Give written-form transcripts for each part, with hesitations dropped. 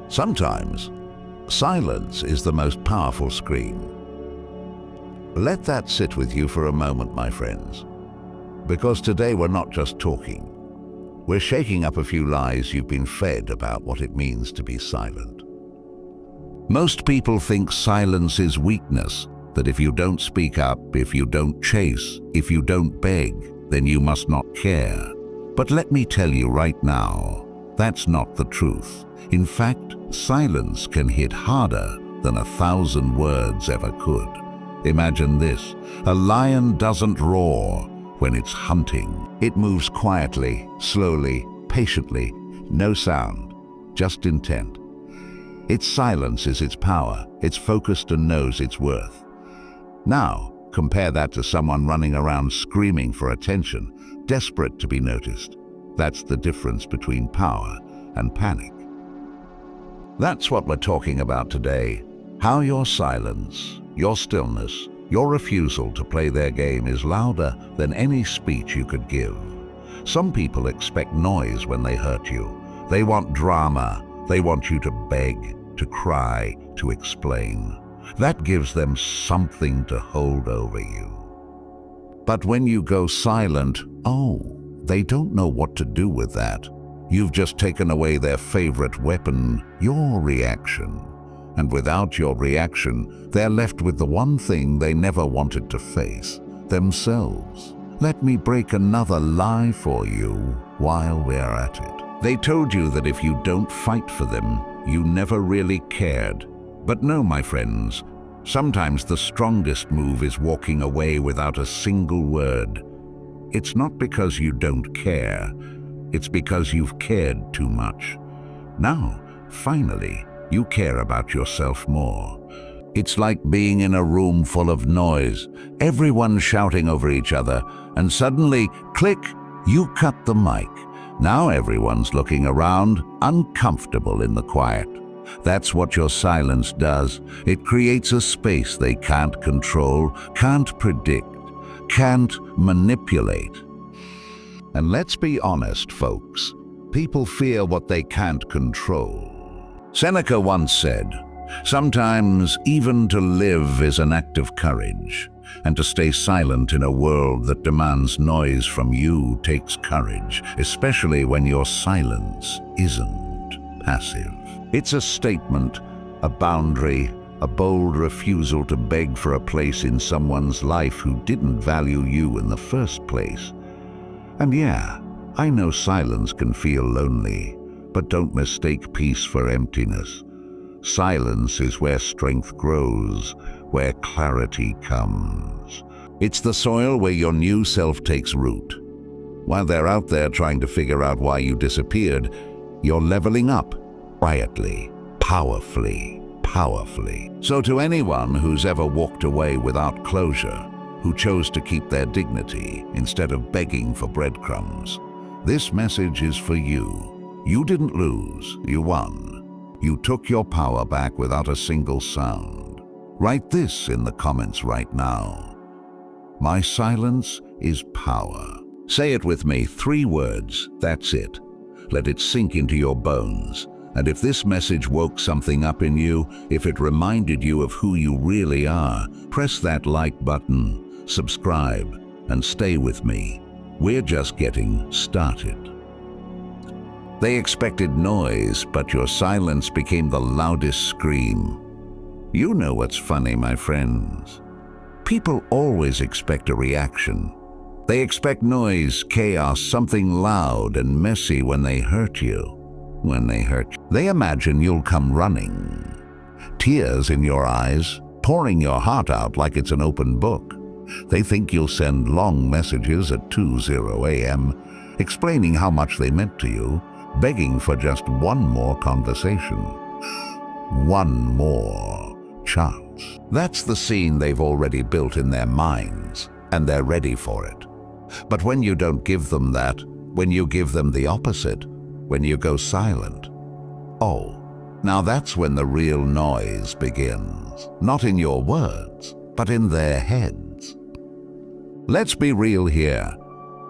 Sometimes, silence is the most powerful scream. Let that sit with you for a moment, my friends. Because today we're not just talking. We're shaking up a few lies you've been fed about what it means to be silent. Most people think silence is weakness, that if you don't speak up, if you don't chase, if you don't beg, then you must not care. But let me tell you right now, that's not the truth. In fact, silence can hit harder than 1,000 words ever could. Imagine this: a lion doesn't roar when it's hunting. It moves quietly, slowly, patiently, no sound, just intent. Its silence is its power. It's focused and knows its worth. Now, compare that to someone running around screaming for attention, desperate to be noticed. That's the difference between power and panic. That's what we're talking about today. How your silence, your stillness, your refusal to play their game is louder than any speech you could give. Some people expect noise when they hurt you. They want drama. They want you to beg, to cry, to explain. That gives them something to hold over you. But when you go silent, they don't know what to do with that. You've just taken away their favorite weapon, your reaction. And without your reaction, they're left with the one thing they never wanted to face, themselves. Let me break another lie for you while we're at it. They told you that if you don't fight for them, you never really cared. But no, my friends, sometimes the strongest move is walking away without a single word. It's not because you don't care. It's because you've cared too much. Now, finally, you care about yourself more. It's like being in a room full of noise, everyone shouting over each other, and suddenly, click, you cut the mic. Now everyone's looking around, uncomfortable in the quiet. That's what your silence does. It creates a space they can't control, can't predict, can't manipulate. And let's be honest, folks, people fear what they can't control. Seneca once said, "Sometimes even to live is an act of courage, and to stay silent in a world that demands noise from you takes courage, especially when your silence isn't passive." It's a statement, a boundary, a bold refusal to beg for a place in someone's life who didn't value you in the first place. And yeah, I know silence can feel lonely, but don't mistake peace for emptiness. Silence is where strength grows, where clarity comes. It's the soil where your new self takes root. While they're out there trying to figure out why you disappeared, you're leveling up, quietly, powerfully. So to anyone who's ever walked away without closure, who chose to keep their dignity instead of begging for breadcrumbs, this message is for you. You didn't lose, you won. You took your power back without a single sound. Write this in the comments right now. My silence is power. Say it with me, 3 words, that's it. Let it sink into your bones. And if this message woke something up in you, if it reminded you of who you really are, press that like button, subscribe, and stay with me. We're just getting started. They expected noise, but your silence became the loudest scream. You know what's funny, my friends? People always expect a reaction. They expect noise, chaos, something loud and messy when they hurt you. They imagine you'll come running. Tears in your eyes, pouring your heart out like it's an open book. They think you'll send long messages at 2:00 a.m., explaining how much they meant to you, begging for just one more conversation. One more chance. That's the scene they've already built in their minds, and they're ready for it. But when you don't give them that, when you give them the opposite, when you go silent, now that's when the real noise begins. Not in your words, but in their heads. Let's be real here.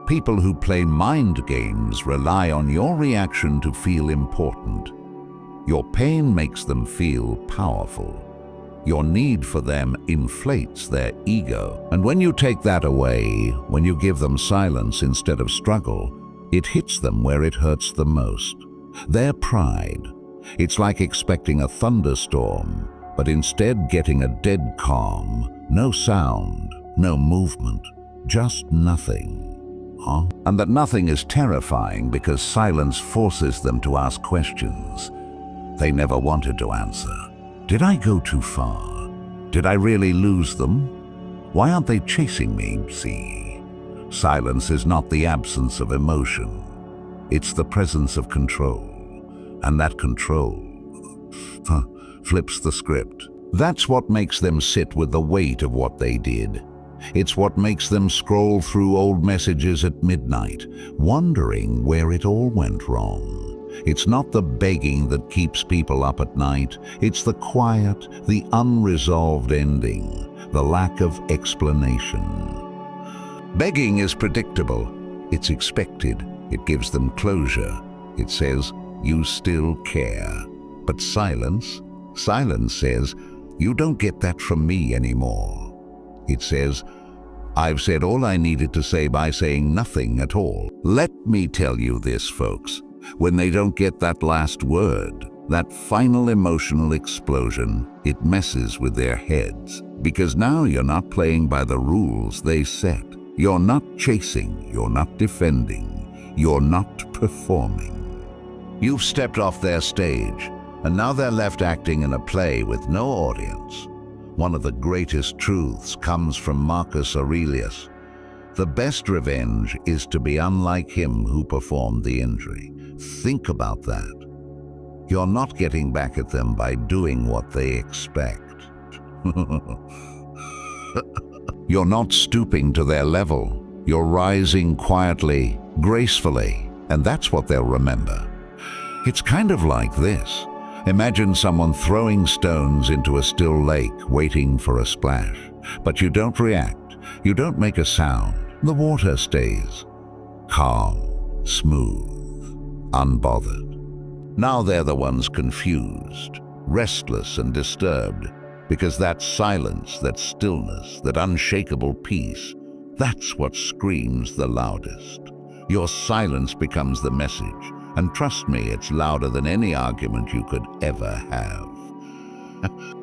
People who play mind games rely on your reaction to feel important. Your pain makes them feel powerful. Your need for them inflates their ego. And when you take that away, when you give them silence instead of struggle, it hits them where it hurts the most. Their pride. It's like expecting a thunderstorm, but instead getting a dead calm. No sound, no movement, just nothing. And that nothing is terrifying because silence forces them to ask questions they never wanted to answer. Did I go too far? Did I really lose them? Why aren't they chasing me? See, silence is not the absence of emotion. It's the presence of control. And that control flips the script. That's what makes them sit with the weight of what they did. It's what makes them scroll through old messages at midnight, wondering where it all went wrong. It's not the begging that keeps people up at night. It's the quiet, the unresolved ending, the lack of explanation. Begging is predictable. It's expected. It gives them closure. It says, you still care. But silence says, you don't get that from me anymore. It says, I've said all I needed to say by saying nothing at all. Let me tell you this, folks. When they don't get that last word, that final emotional explosion, it messes with their heads. Because now you're not playing by the rules they set. You're not chasing, you're not defending, you're not performing. You've stepped off their stage, and now they're left acting in a play with no audience. One of the greatest truths comes from Marcus Aurelius. The best revenge is to be unlike him who performed the injury. Think about that. You're not getting back at them by doing what they expect. You're not stooping to their level. You're rising quietly, gracefully, and that's what they'll remember. It's kind of like this. Imagine someone throwing stones into a still lake, waiting for a splash. But you don't react. You don't make a sound. The water stays calm, smooth, unbothered. Now they're the ones confused, restless and disturbed, because that silence, that stillness, that unshakable peace, that's what screams the loudest. Your silence becomes the message, and trust me, it's louder than any argument you could ever have.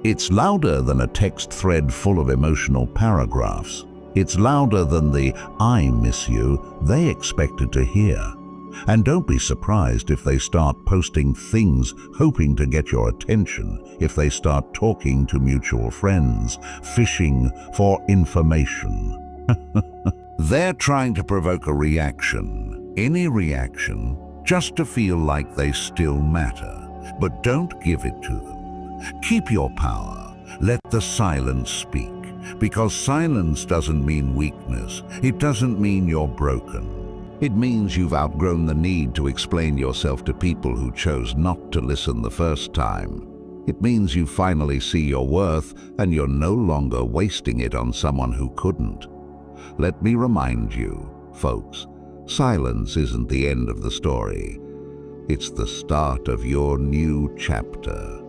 It's louder than a text thread full of emotional paragraphs. It's louder than the "I miss you" they expected to hear. And don't be surprised if they start posting things hoping to get your attention, if they start talking to mutual friends, fishing for information. They're trying to provoke a reaction, any reaction, just to feel like they still matter. But don't give it to them. Keep your power. Let the silence speak. Because silence doesn't mean weakness. It doesn't mean you're broken. It means you've outgrown the need to explain yourself to people who chose not to listen the first time. It means you finally see your worth and you're no longer wasting it on someone who couldn't. Let me remind you, folks, silence isn't the end of the story. It's the start of your new chapter.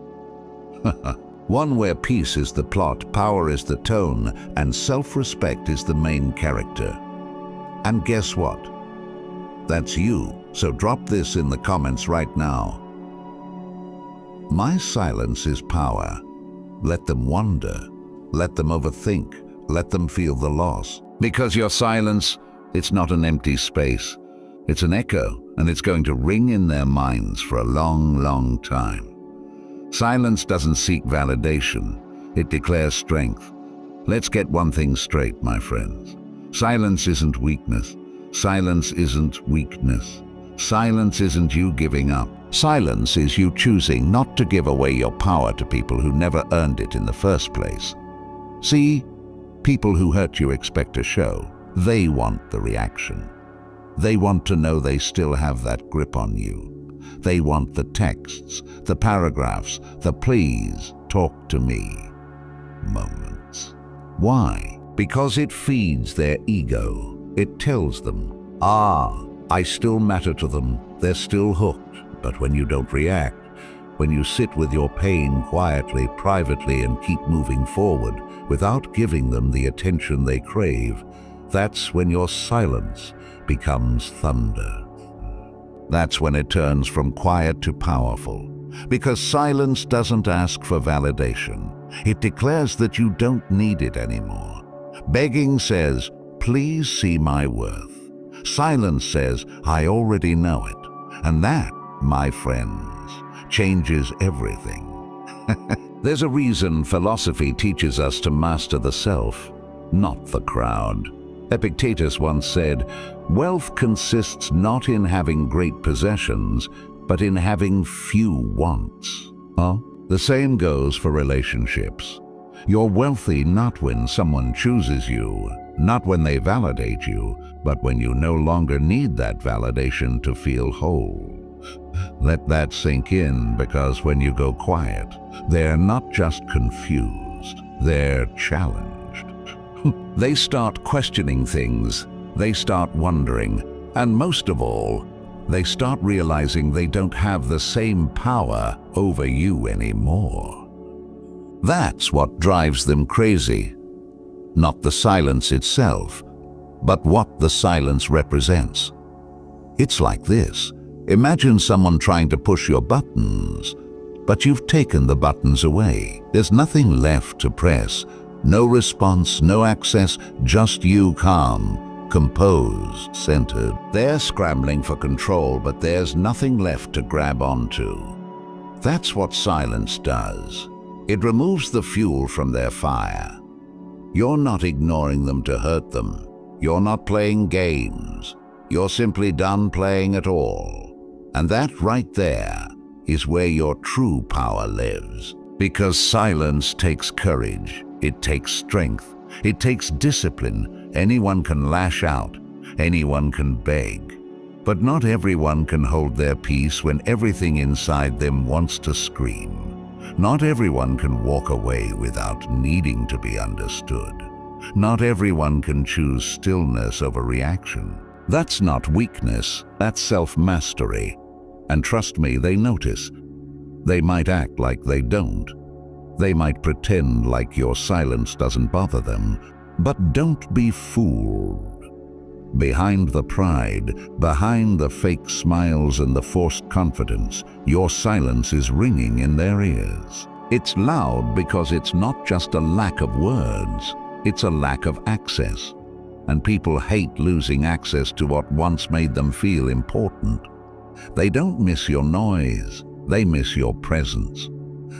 One where peace is the plot, power is the tone, and self-respect is the main character. And guess what? That's you. So drop this in the comments right now. My silence is power. Let them wonder. Let them overthink. Let them feel the loss. Because your silence, it's not an empty space. It's an echo, and it's going to ring in their minds for a long, long time. Silence doesn't seek validation. It declares strength. Let's get one thing straight, my friends. Silence isn't weakness. Silence isn't weakness. Silence isn't you giving up. Silence is you choosing not to give away your power to people who never earned it in the first place. See, people who hurt you expect a show. They want the reaction. They want to know they still have that grip on you. They want the texts, the paragraphs, the "please talk to me" moments. Why? Because it feeds their ego. It tells them, I still matter to them. They're still hooked. But when you don't react, when you sit with your pain quietly, privately, and keep moving forward without giving them the attention they crave, that's when your silence becomes thunder. That's when it turns from quiet to powerful. Because silence doesn't ask for validation. It declares that you don't need it anymore. Begging says, "Please see my worth." Silence says, "I already know it." And that, my friends, changes everything. There's a reason philosophy teaches us to master the self, not the crowd. Epictetus once said, "Wealth consists not in having great possessions, but in having few wants." The same goes for relationships. You're wealthy not when someone chooses you, not when they validate you, but when you no longer need that validation to feel whole. Let that sink in, because when you go quiet, they're not just confused, they're challenged. They start questioning things, they start wondering, and most of all, they start realizing they don't have the same power over you anymore. That's what drives them crazy. Not the silence itself, but what the silence represents. It's like this. Imagine someone trying to push your buttons, but you've taken the buttons away. There's nothing left to press. No response, no access, just you calm, composed, centered. They're scrambling for control, but there's nothing left to grab onto. That's what silence does. It removes the fuel from their fire. You're not ignoring them to hurt them. You're not playing games. You're simply done playing at all. And that right there is where your true power lives. Because silence takes courage. It takes strength. It takes discipline. Anyone can lash out. Anyone can beg. But not everyone can hold their peace when everything inside them wants to scream. Not everyone can walk away without needing to be understood. Not everyone can choose stillness over reaction. That's not weakness, that's self-mastery. And trust me, they notice. They might act like they don't. They might pretend like your silence doesn't bother them, but don't be fooled. Behind the pride, behind the fake smiles and the forced confidence, your silence is ringing in their ears. It's loud because it's not just a lack of words, it's a lack of access. And people hate losing access to what once made them feel important. They don't miss your noise, they miss your presence.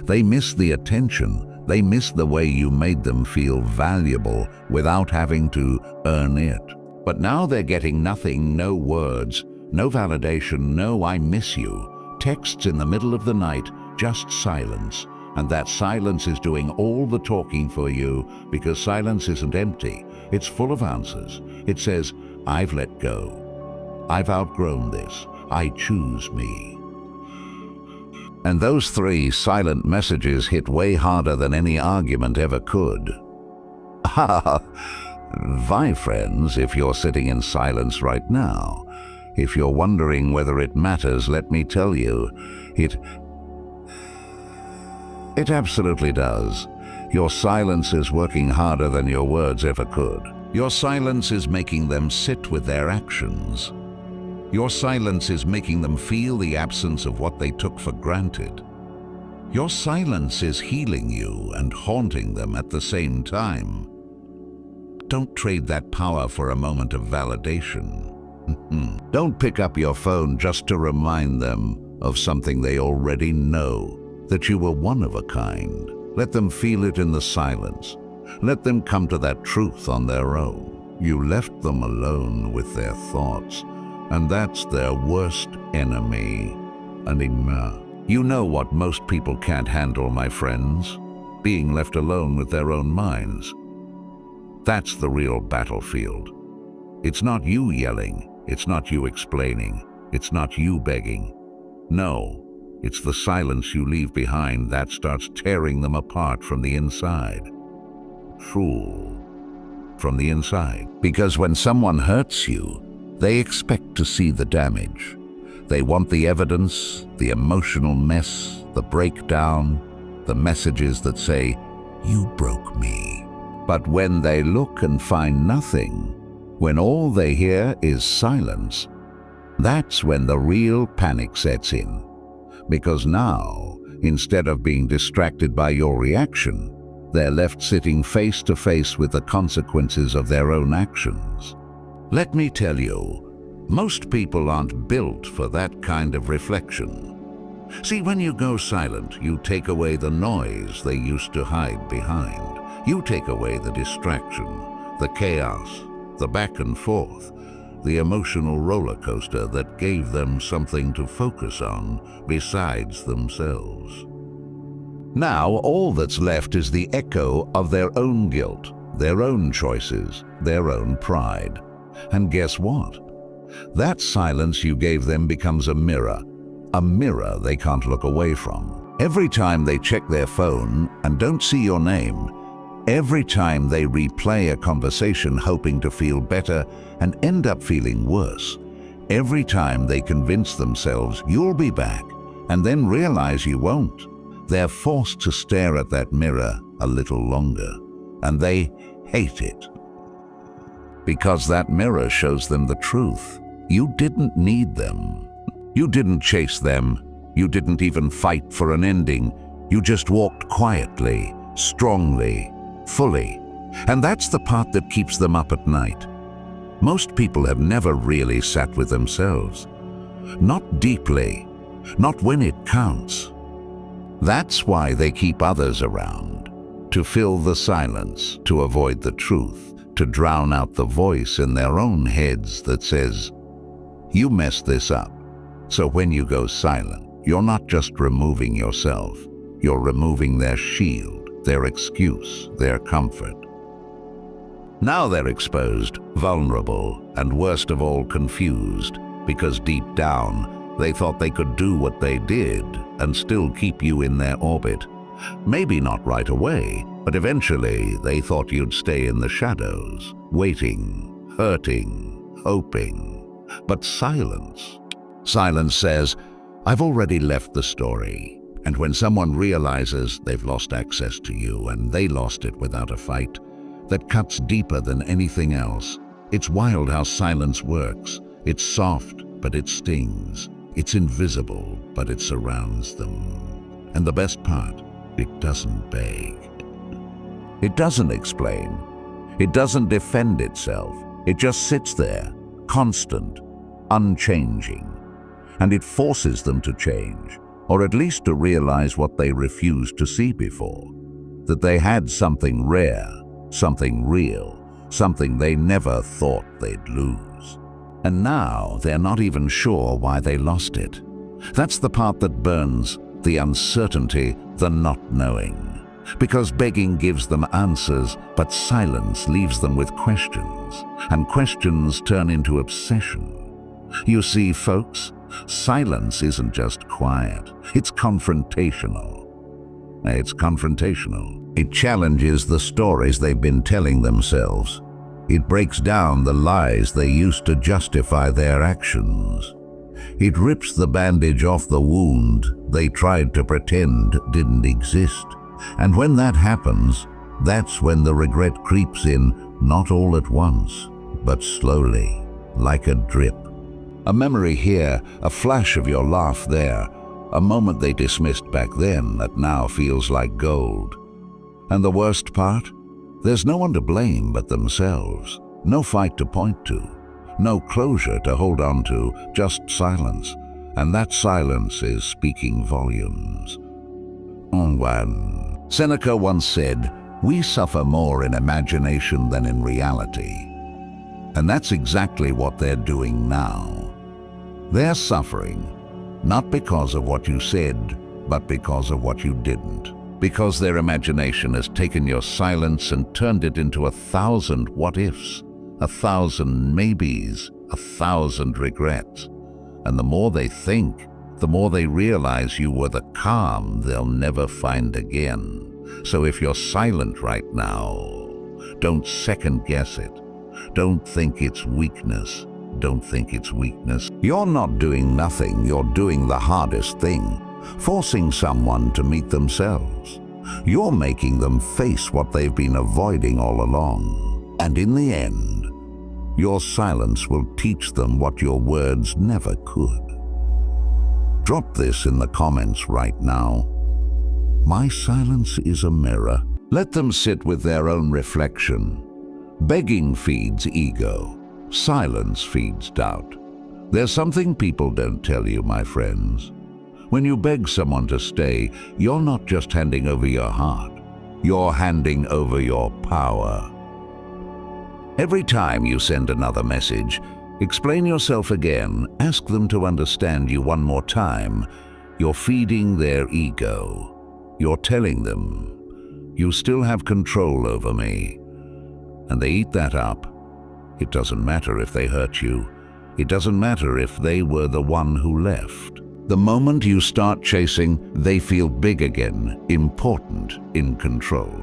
They miss the attention, they miss the way you made them feel valuable without having to earn it. But now they're getting nothing, no words, no validation, no "I miss you," texts in the middle of the night, just silence. And that silence is doing all the talking for you, because silence isn't empty, it's full of answers. It says, "I've let go. I've outgrown this. I choose me." And those three silent messages hit way harder than any argument ever could. My friends, if you're sitting in silence right now, if you're wondering whether it matters, let me tell you, it absolutely does. Your silence is working harder than your words ever could. Your silence is making them sit with their actions. Your silence is making them feel the absence of what they took for granted. Your silence is healing you and haunting them at the same time. Don't trade that power for a moment of validation. Don't pick up your phone just to remind them of something they already know, that you were one of a kind. Let them feel it in the silence. Let them come to that truth on their own. You left them alone with their thoughts, and that's their worst enemy. You know what most people can't handle, my friends? Being left alone with their own minds. That's the real battlefield. It's not you yelling, it's not you explaining, it's not you begging. No, it's the silence you leave behind that starts tearing them apart from the inside. Fool. From the inside. Because when someone hurts you, they expect to see the damage. They want the evidence, the emotional mess, the breakdown, the messages that say, "You broke me." But when they look and find nothing, when all they hear is silence, that's when the real panic sets in. Because now, instead of being distracted by your reaction, they're left sitting face to face with the consequences of their own actions. Let me tell you, most people aren't built for that kind of reflection. See, when you go silent, you take away the noise they used to hide behind. You take away the distraction, the chaos, the back and forth, the emotional roller coaster that gave them something to focus on besides themselves. Now all that's left is the echo of their own guilt, their own choices, their own pride. And guess what? That silence you gave them becomes a mirror they can't look away from. Every time they check their phone and don't see your name, every time they replay a conversation hoping to feel better and end up feeling worse, every time they convince themselves you'll be back and then realize you won't, they're forced to stare at that mirror a little longer, and they hate it. Because that mirror shows them the truth. You didn't need them. You didn't chase them. You didn't even fight for an ending. You just walked quietly, strongly, fully. And that's the part that keeps them up at night. Most people have never really sat with themselves. Not deeply, not when it counts. That's why they keep others around, to fill the silence, to avoid the truth, to drown out the voice in their own heads that says, "You messed this up." So when you go silent, you're not just removing yourself, you're removing their shield, their excuse, their comfort. Now they're exposed, vulnerable, and worst of all, confused, because deep down, they thought they could do what they did and still keep you in their orbit. Maybe not right away, but eventually they thought you'd stay in the shadows, waiting, hurting, hoping. But silence says, "I've already left the story." And when someone realizes they've lost access to you, and they lost it without a fight, that cuts deeper than anything else. It's wild how silence works. It's soft, but it stings. It's invisible, but it surrounds them. And the best part, it doesn't beg. It doesn't explain. It doesn't defend itself. It just sits there, constant, unchanging. And it forces them to change, or at least to realize what they refused to see before, that they had something rare, something real, something they never thought they'd lose. And now they're not even sure why they lost it. That's the part that burns, the uncertainty, the not knowing. Because begging gives them answers, but silence leaves them with questions, and questions turn into obsession. You see, folks, silence isn't just quiet, it's confrontational. It challenges the stories they've been telling themselves. It breaks down the lies they used to justify their actions. It rips the bandage off the wound they tried to pretend didn't exist. And when that happens, that's when the regret creeps in, not all at once, but slowly, like a drip. A memory here, a flash of your laugh there, a moment they dismissed back then that now feels like gold. And the worst part? There's no one to blame but themselves. No fight to point to. No closure to hold on to, just silence. And that silence is speaking volumes. Seneca once said, "We suffer more in imagination than in reality." And that's exactly what they're doing now. They're suffering, not because of what you said, but because of what you didn't. Because their imagination has taken your silence and turned it into 1,000 what-ifs, 1,000 maybes, 1,000 regrets. And the more they think, the more they realize you were the calm they'll never find again. So if you're silent right now, don't second-guess it. Don't think it's weakness. Don't think it's weakness. You're not doing nothing, you're doing the hardest thing. forcing someone to meet themselves. You're making them face what they've been avoiding all along. And in the end, your silence will teach them what your words never could. Drop this in the comments right now. My silence is a mirror. Let them sit with their own reflection. Begging feeds ego. Silence feeds doubt. There's something people don't tell you, my friends. When you beg someone to stay, you're not just handing over your heart. You're handing over your power. Every time you send another message, explain yourself again, ask them to understand you one more time. You're feeding their ego. You're telling them, you still have control over me. And they eat that up. It doesn't matter if they hurt you. It doesn't matter if they were the one who left. The moment you start chasing, they feel big again, important, in control.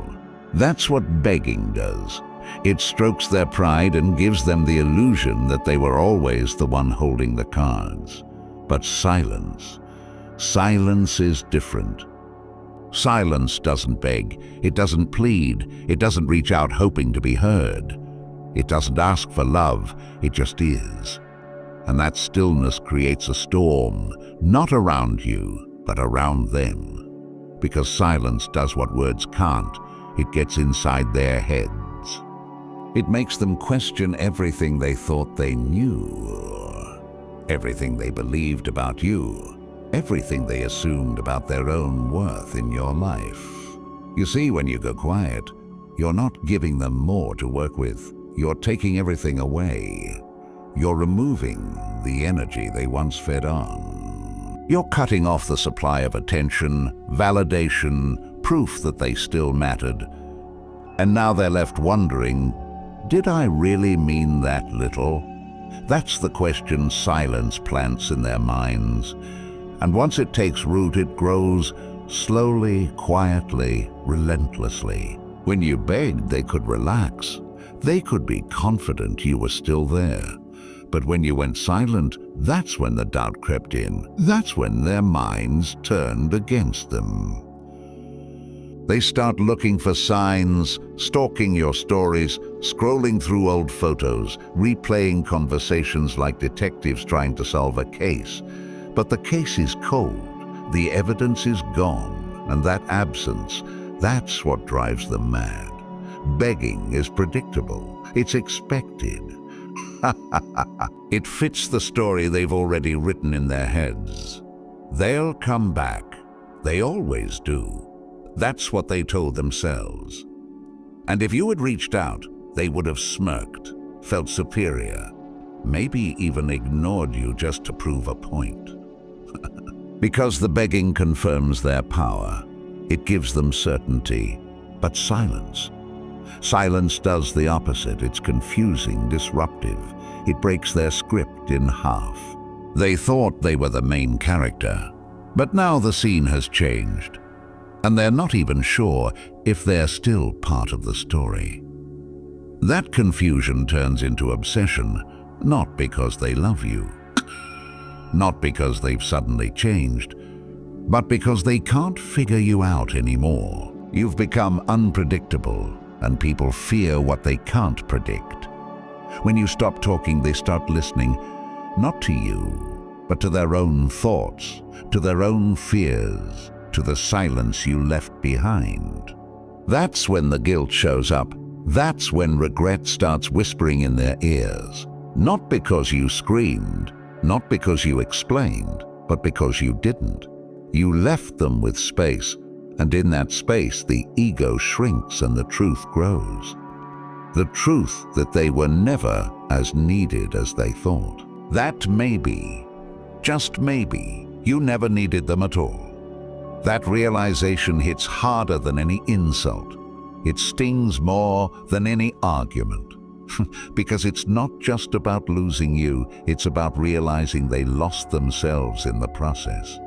That's what begging does. It strokes their pride and gives them the illusion that they were always the one holding the cards. But silence is different. Silence doesn't beg, it doesn't plead, it doesn't reach out hoping to be heard. It doesn't ask for love, it just is. And that stillness creates a storm, not around you, but around them. Because silence does what words can't, it gets inside their heads. It makes them question everything they thought they knew, everything they believed about you, everything they assumed about their own worth in your life. You see, when you go quiet, you're not giving them more to work with. You're taking everything away. You're removing the energy they once fed on. You're cutting off the supply of attention, validation, proof that they still mattered. And now they're left wondering, did I really mean that little? That's the question silence plants in their minds. And once it takes root, it grows slowly, quietly, relentlessly. When you begged, they could relax. They could be confident you were still there. But when you went silent, that's when the doubt crept in. That's when their minds turned against them. They start looking for signs, stalking your stories, scrolling through old photos, replaying conversations like detectives trying to solve a case. But the case is cold, the evidence is gone, and that absence, that's what drives them mad. Begging is predictable, it's expected. It fits the story they've already written in their heads. They'll come back. They always do. That's what they told themselves. And if you had reached out, they would have smirked, felt superior, maybe even ignored you just to prove a point. Because the begging confirms their power. It gives them certainty. But silence does the opposite. It's confusing, disruptive. It breaks their script in half. They thought they were the main character, but now the scene has changed, and they're not even sure if they're still part of the story. That confusion turns into obsession, not because they love you, not because they've suddenly changed, but because they can't figure you out anymore. You've become unpredictable, and people fear what they can't predict. When you stop talking, they start listening, not to you, but to their own thoughts, to their own fears, to the silence you left behind. That's when the guilt shows up. That's when regret starts whispering in their ears. Not because you screamed, not because you explained, but because you didn't. You left them with space, and in that space the ego shrinks and the truth grows. The truth that they were never as needed as they thought. That maybe, just maybe, you never needed them at all. That realization hits harder than any insult. It stings more than any argument. Because it's not just about losing you, it's about realizing they lost themselves in the process.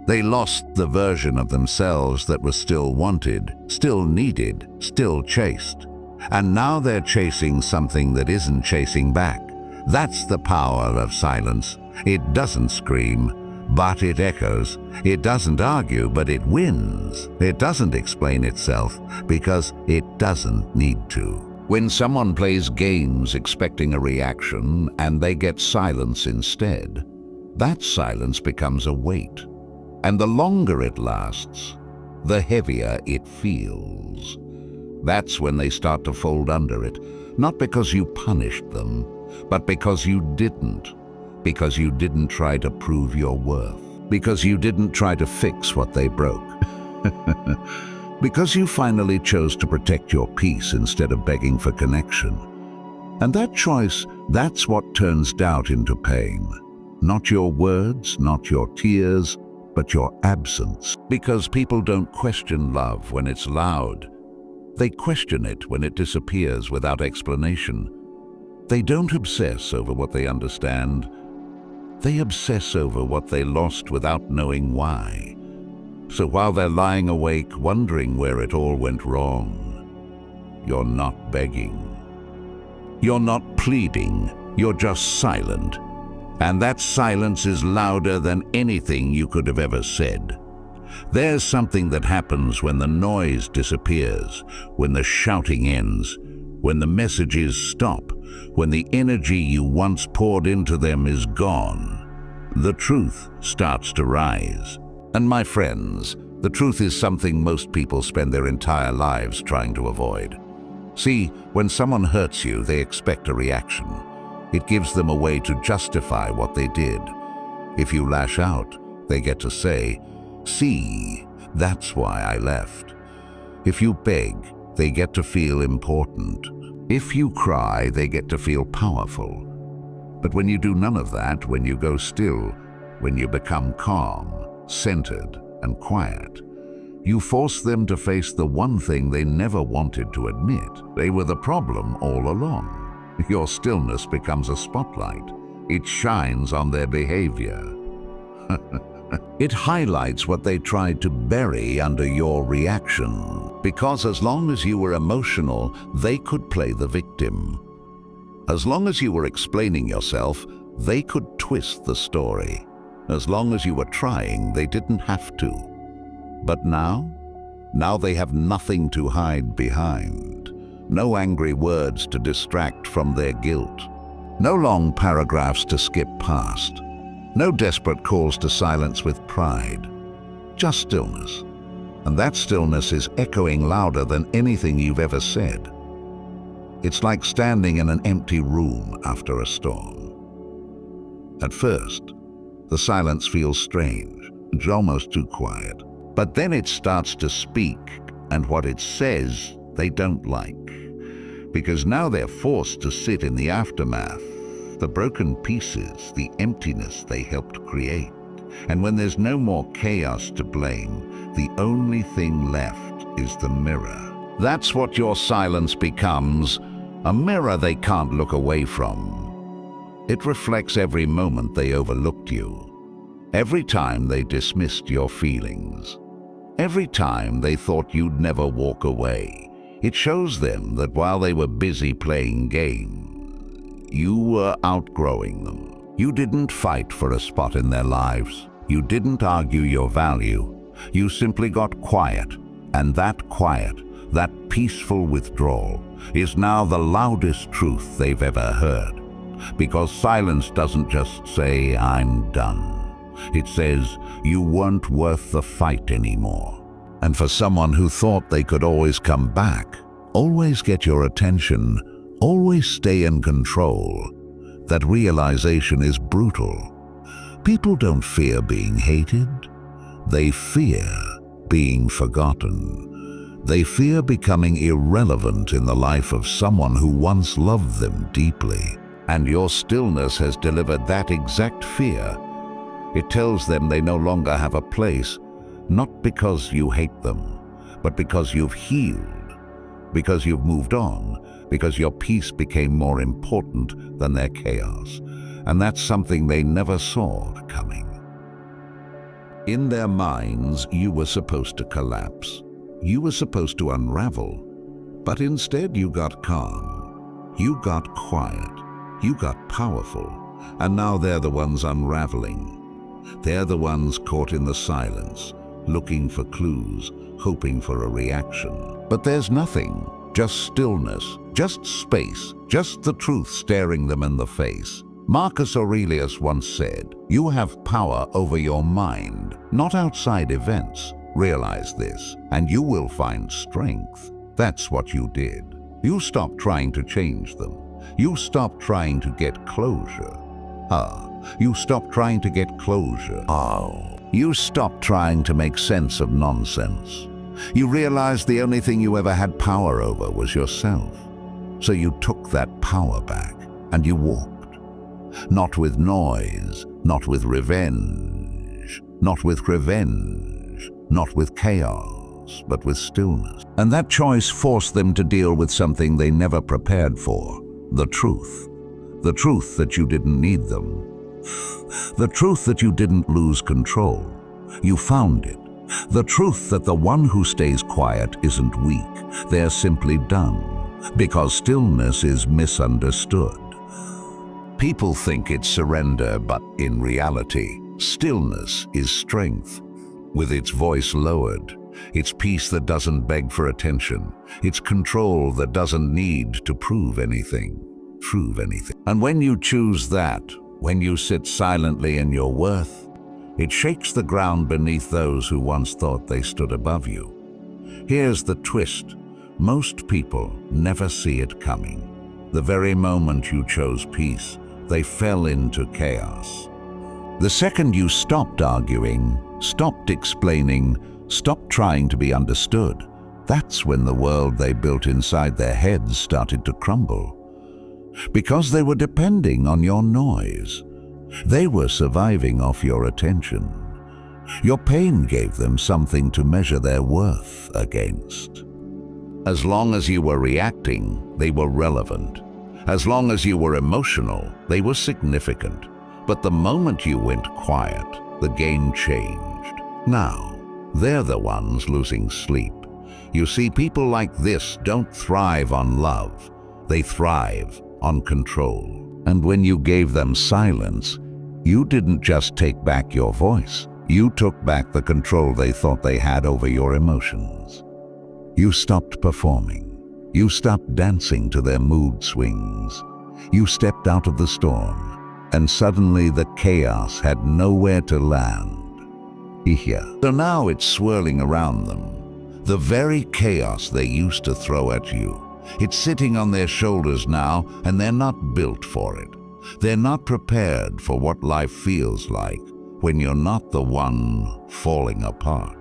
They lost the version of themselves that was still wanted, still needed, still chased. And now they're chasing something that isn't chasing back. That's the power of silence. It doesn't scream, but it echoes. It doesn't argue, but it wins. It doesn't explain itself because it doesn't need to. When someone plays games expecting a reaction and they get silence instead, that silence becomes a weight. And the longer it lasts, the heavier it feels. That's when they start to fold under it, not because you punished them, but because you didn't. Because you didn't try to prove your worth. Because you didn't try to fix what they broke. Because you finally chose to protect your peace instead of begging for connection. And that choice, that's what turns doubt into pain. Not your words, not your tears, but your absence. Because people don't question love when it's loud. They question it when it disappears without explanation. They don't obsess over what they understand. They obsess over what they lost without knowing why. So while they're lying awake wondering where it all went wrong, you're not begging. You're not pleading. You're just silent. And that silence is louder than anything you could have ever said. There's something that happens when the noise disappears, when the shouting ends, when the messages stop, when the energy you once poured into them is gone. The truth starts to rise. And my friends, the truth is something most people spend their entire lives trying to avoid. See, when someone hurts you, they expect a reaction. It gives them a way to justify what they did. If you lash out, they get to say, "See, that's why I left." If you beg, they get to feel important. If you cry, they get to feel powerful. But when you do none of that, when you go still, when you become calm, centered, and quiet, you force them to face the one thing they never wanted to admit. They were the problem all along. Your stillness becomes a spotlight. It shines on their behavior. It highlights what they tried to bury under your reaction. Because as long as you were emotional, they could play the victim. As long as you were explaining yourself, they could twist the story. As long as you were trying, they didn't have to. But now they have nothing to hide behind. No angry words to distract from their guilt. No long paragraphs to skip past. No desperate calls to silence with pride. Just stillness. And that stillness is echoing louder than anything you've ever said. It's like standing in an empty room after a storm. At first, the silence feels strange. It's almost too quiet. But then it starts to speak, and what it says, they don't like. Because now they're forced to sit in the aftermath, the broken pieces, the emptiness they helped create. And when there's no more chaos to blame, the only thing left is the mirror. That's what your silence becomes, a mirror they can't look away from. It reflects every moment they overlooked you, every time they dismissed your feelings, every time they thought you'd never walk away. It shows them that while they were busy playing games, you were outgrowing them. You didn't fight for a spot in their lives. You didn't argue your value. You simply got quiet. And that quiet, that peaceful withdrawal, is now the loudest truth they've ever heard. Because silence doesn't just say, "I'm done." It says, "You weren't worth the fight anymore." And for someone who thought they could always come back, always get your attention, always stay in control, that realization is brutal. People don't fear being hated. They fear being forgotten. They fear becoming irrelevant in the life of someone who once loved them deeply. And your stillness has delivered that exact fear. It tells them they no longer have a place, not because you hate them, but because you've healed, because you've moved on, because your peace became more important than their chaos. And that's something they never saw coming. In their minds, you were supposed to collapse. You were supposed to unravel. But instead you got calm. You got quiet. You got powerful. And now they're the ones unraveling. They're the ones caught in the silence, looking for clues, hoping for a reaction. But there's nothing, just stillness, just space, just the truth staring them in the face. Marcus Aurelius once said, "You have power over your mind, not outside events. Realize this, and you will find strength." That's what you did. You stopped trying to change them. You stopped trying to get closure. You stopped trying to get closure. You stopped trying to make sense of nonsense. You realized the only thing you ever had power over was yourself. So you took that power back, and you walked. Not with noise, not with revenge, not with chaos, but with stillness. And that choice forced them to deal with something they never prepared for, the truth. The truth that you didn't need them. The truth that you didn't lose control. You found it. The truth that the one who stays quiet isn't weak. They're simply dumb, because stillness is misunderstood. People think it's surrender, but in reality, stillness is strength. With its voice lowered, its peace that doesn't beg for attention, its control that doesn't need to prove anything. And when you choose that, when you sit silently in your worth, it shakes the ground beneath those who once thought they stood above you. Here's the twist. Most people never see it coming. The very moment you chose peace, they fell into chaos. The second you stopped arguing, stopped explaining, stopped trying to be understood, that's when the world they built inside their heads started to crumble. Because they were depending on your noise. They were surviving off your attention. Your pain gave them something to measure their worth against. As long as you were reacting, they were relevant. As long as you were emotional, they were significant. But the moment you went quiet, the game changed. Now, they're the ones losing sleep. You see, people like this don't thrive on love. They thrive on control. And when you gave them silence, you didn't just take back your voice. You took back the control they thought they had over your emotions. You stopped performing. You stopped dancing to their mood swings. You stepped out of the storm, and suddenly the chaos had nowhere to land. So now it's swirling around them. The very chaos they used to throw at you. It's sitting on their shoulders now, and they're not built for it. They're not prepared for what life feels like when you're not the one falling apart.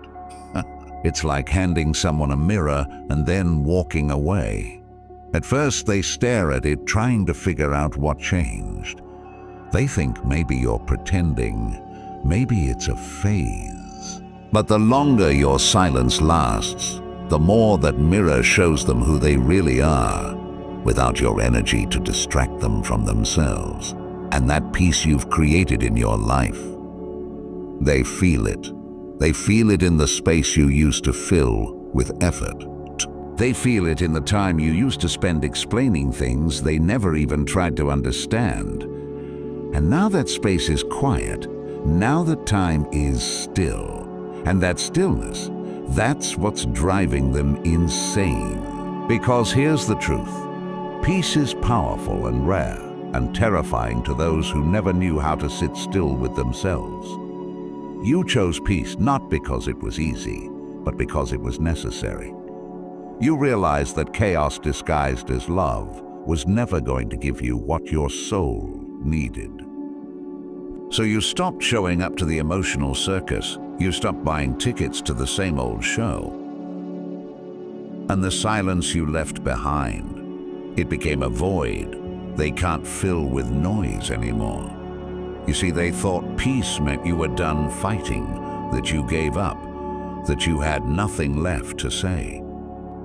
It's like handing someone a mirror and then walking away. At first they stare at it, trying to figure out what changed. They think maybe you're pretending, maybe it's a phase. But the longer your silence lasts, the more that mirror shows them who they really are, without your energy to distract them from themselves and that peace you've created in your life. They feel it. They feel it in the space you used to fill with effort. They feel it in the time you used to spend explaining things they never even tried to understand. And now that space is quiet, now that time is still. And that stillness, that's what's driving them insane. Because here's the truth. Peace is powerful and rare and terrifying to those who never knew how to sit still with themselves. You chose peace not because it was easy, but because it was necessary. You realized that chaos disguised as love was never going to give you what your soul needed. So you stopped showing up to the emotional circus. You stopped buying tickets to the same old show. And the silence you left behind, it became a void they can't fill with noise anymore. You see, they thought peace meant you were done fighting, that you gave up, that you had nothing left to say.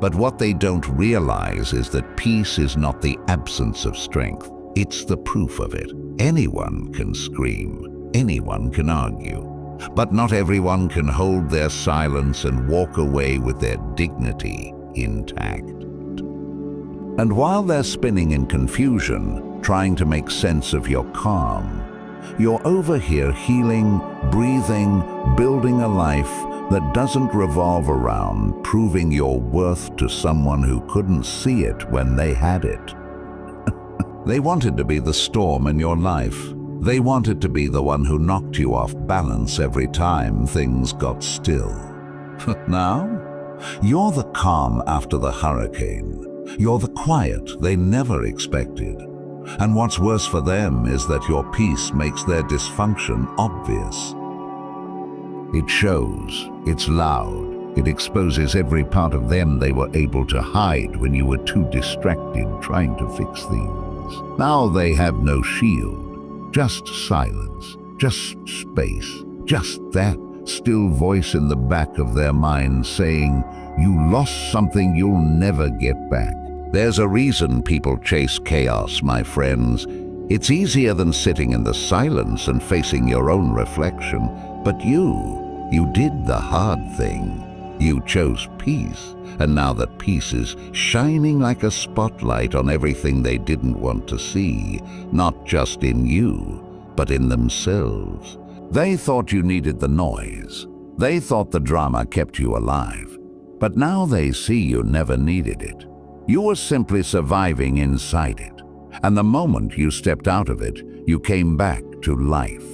But what they don't realize is that peace is not the absence of strength. It's the proof of it. Anyone can scream, anyone can argue, but not everyone can hold their silence and walk away with their dignity intact. And while they're spinning in confusion, trying to make sense of your calm, you're over here healing breathing, building a life that doesn't revolve around proving your worth to someone who couldn't see it when they had it. They wanted to be the storm in your life. They wanted to be the one who knocked you off balance every time things got still. Now, you're the calm after the hurricane. You're the quiet they never expected. And what's worse for them is that your peace makes their dysfunction obvious. It shows, it's loud, it exposes every part of them they were able to hide when you were too distracted trying to fix things. Now they have no shield, just silence, just space, just that still voice in the back of their mind saying, "You lost something you'll never get back." There's a reason people chase chaos, my friends. It's easier than sitting in the silence and facing your own reflection. But you did the hard thing. You chose peace, and now that peace is shining like a spotlight on everything they didn't want to see, not just in you, but in themselves. They thought you needed the noise. They thought the drama kept you alive. But now they see you never needed it. You were simply surviving inside it. And the moment you stepped out of it, you came back to life.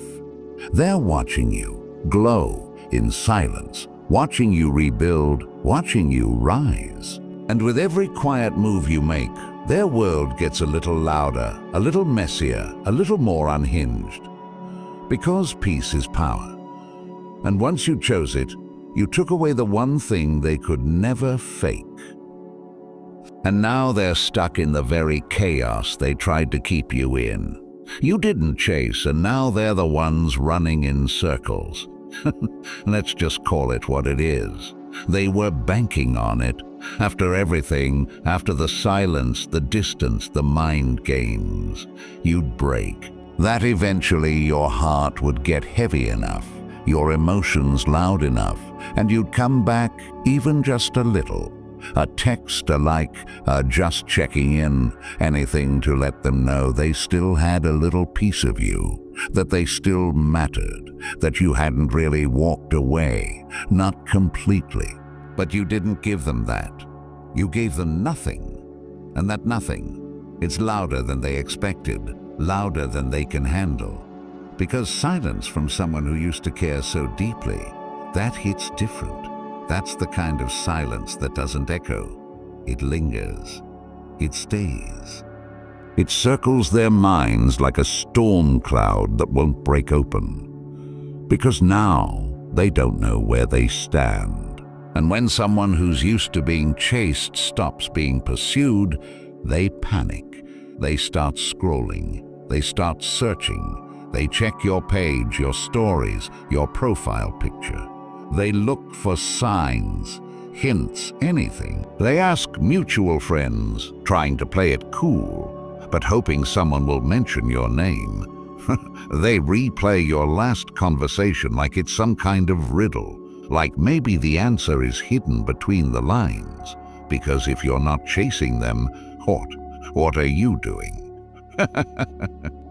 They're watching you glow in silence, watching you rebuild, watching you rise. And with every quiet move you make, their world gets a little louder, a little messier, a little more unhinged. Because peace is power. And once you chose it, you took away the one thing they could never fake. And now they're stuck in the very chaos they tried to keep you in. You didn't chase, and now they're the ones running in circles. Let's just call it what it is. They were banking on it. After everything, after the silence, the distance, the mind games, you'd break. That eventually your heart would get heavy enough, your emotions loud enough, and you'd come back even just a little. A text, a like, just checking in, anything to let them know they still had a little piece of you, that they still mattered, that you hadn't really walked away, not completely. But you didn't give them that. You gave them nothing. And that nothing, it's louder than they expected, louder than they can handle. Because silence from someone who used to care so deeply, that hits different. That's the kind of silence that doesn't echo. It lingers. It stays. It circles their minds like a storm cloud that won't break open. Because now they don't know where they stand. And when someone who's used to being chased stops being pursued, they panic. They start scrolling. They start searching. They check your page, your stories, your profile picture. They look for signs, hints, anything. They ask mutual friends, trying to play it cool, but hoping someone will mention your name. They replay your last conversation like it's some kind of riddle, like maybe the answer is hidden between the lines. Because if you're not chasing them, what are you doing?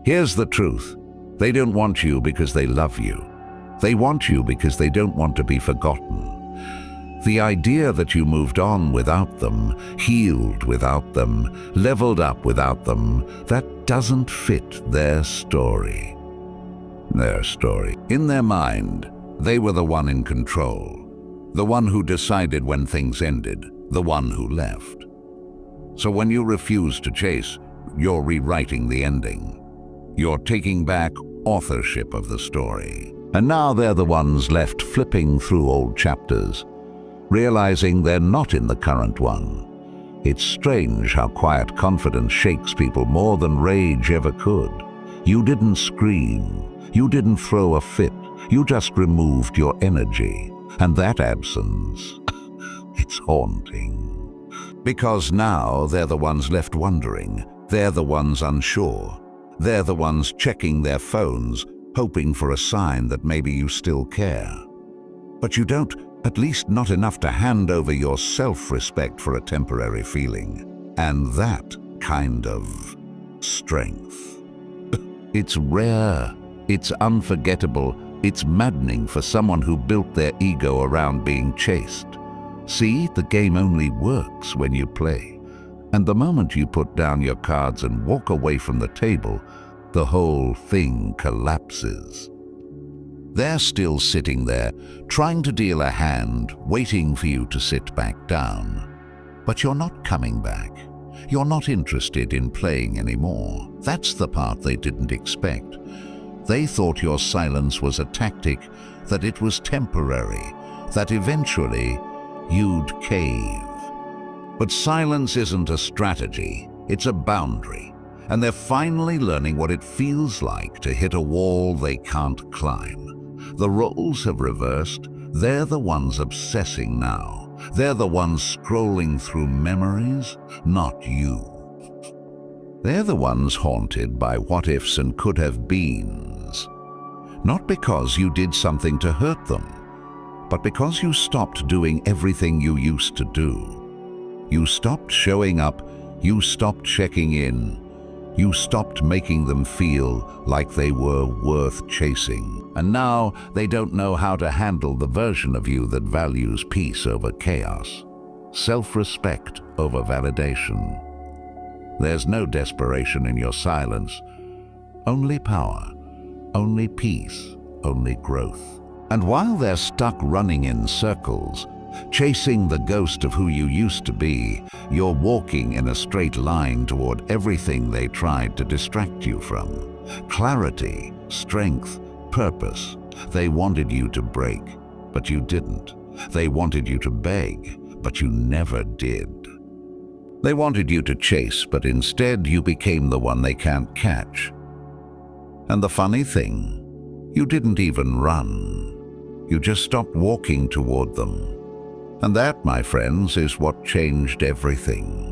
Here's the truth. They don't want you because they love you. They want you because they don't want to be forgotten. The idea that you moved on without them, healed without them, leveled up without them, that doesn't fit their story. Their story. In their mind, they were the one in control, the one who decided when things ended, the one who left. So when you refuse to chase, you're rewriting the ending. You're taking back authorship of the story. And now they're the ones left flipping through old chapters, realizing they're not in the current one. It's strange how quiet confidence shakes people more than rage ever could. You didn't scream. You didn't throw a fit. You just removed your energy. And that absence, it's haunting. Because now they're the ones left wondering. They're the ones unsure. They're the ones checking their phones, hoping for a sign that maybe you still care. But you don't, at least not enough to hand over your self-respect for a temporary feeling. And that kind of strength. It's rare, it's unforgettable, It's maddening for someone who built their ego around being chased. See, the game only works when you play. And the moment you put down your cards and walk away from the table, the whole thing collapses. They're still sitting there, trying to deal a hand, waiting for you to sit back down. But you're not coming back. You're not interested in playing anymore. That's the part they didn't expect. They thought your silence was a tactic, that it was temporary, that eventually you'd cave. But silence isn't a strategy, it's a boundary. And they're finally learning what it feels like to hit a wall they can't climb. The roles have reversed. They're the ones obsessing now. They're the ones scrolling through memories, not you. They're the ones haunted by what-ifs and could-have-beens. Not because you did something to hurt them, but because you stopped doing everything you used to do. You stopped showing up, you stopped checking in, you stopped making them feel like they were worth chasing. And now they don't know how to handle the version of you that values peace over chaos, self-respect over validation. There's no desperation in your silence, only power, only peace, only growth. And while they're stuck running in circles, chasing the ghost of who you used to be, you're walking in a straight line toward everything they tried to distract you from. Clarity, strength, purpose. They wanted you to break, but you didn't. They wanted you to beg, but you never did. They wanted you to chase, but instead you became the one they can't catch. And the funny thing, you didn't even run. You just stopped walking toward them. And that, my friends, is what changed everything.